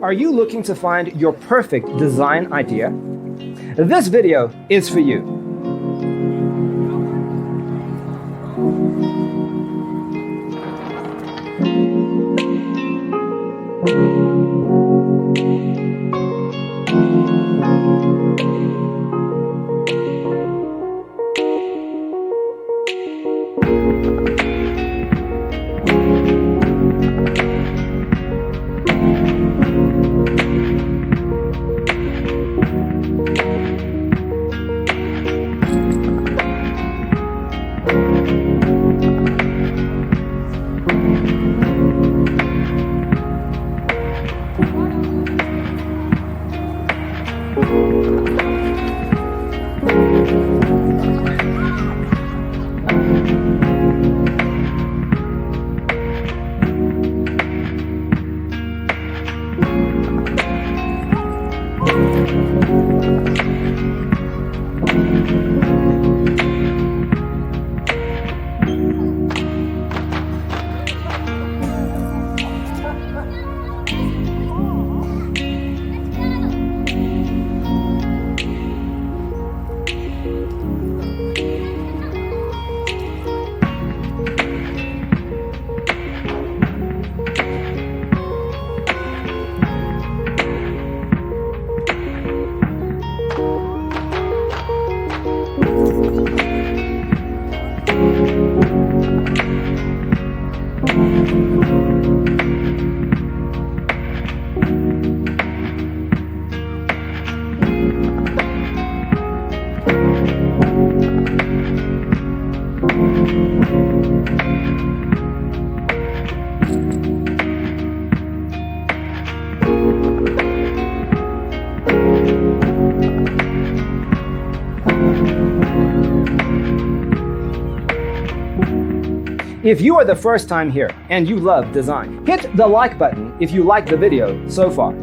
Are you looking to find your perfect design idea? This video is for you. If you are the first time here and you love design, hit the like button if you like the video so far.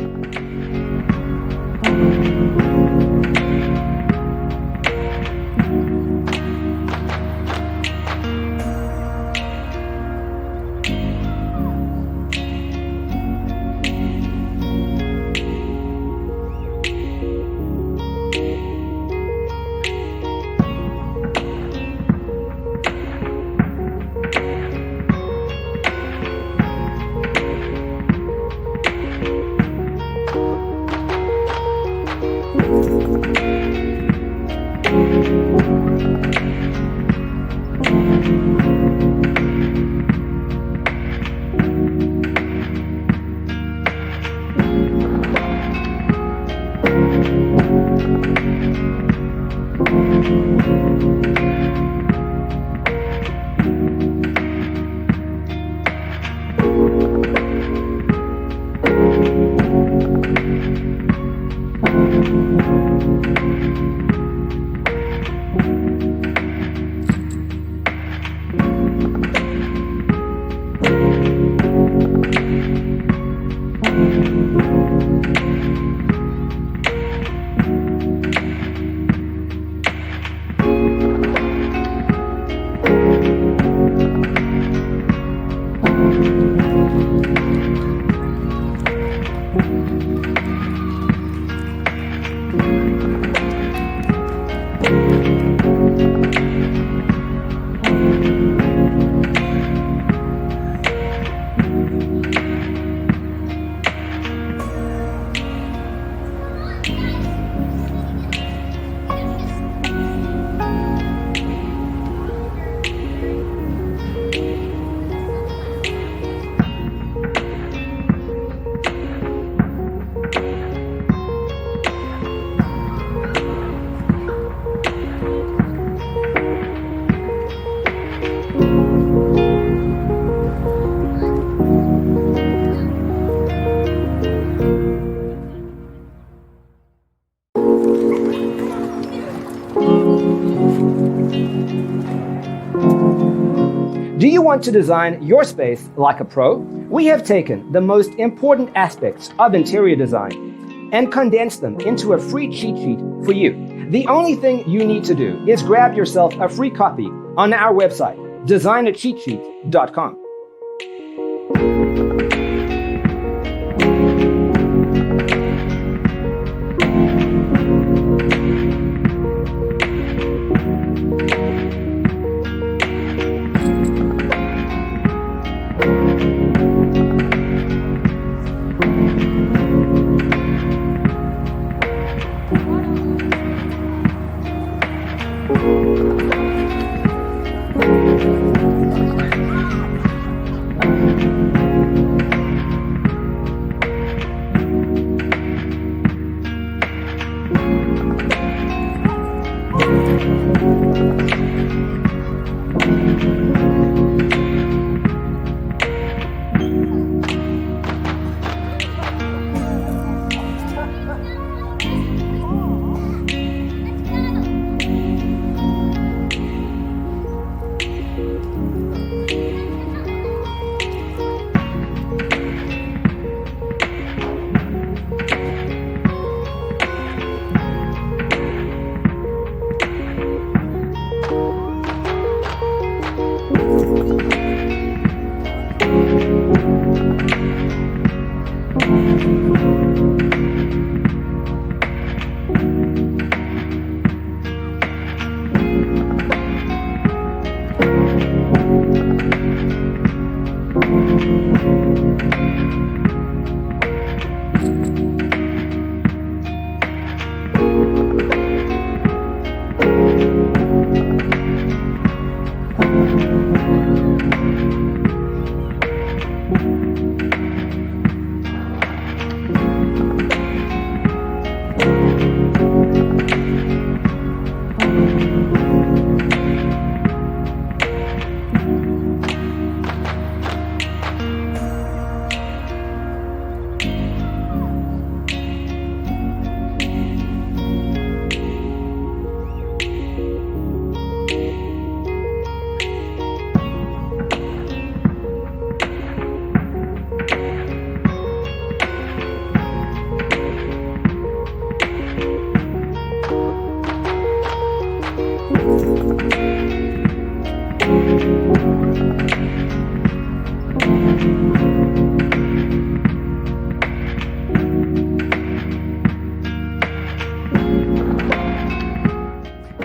Do you want to design your space like a pro? We have taken the most important aspects of interior design and condensed them into a free cheat sheet for you. The only thing you need to do is grab yourself a free copy on our website, designacheatsheet.com.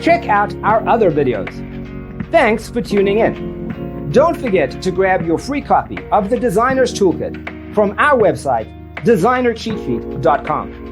Check out our other videos. Thanks for tuning in. Don't forget to grab your free copy of the Designer's Toolkit from our website, designercheatsheet.com.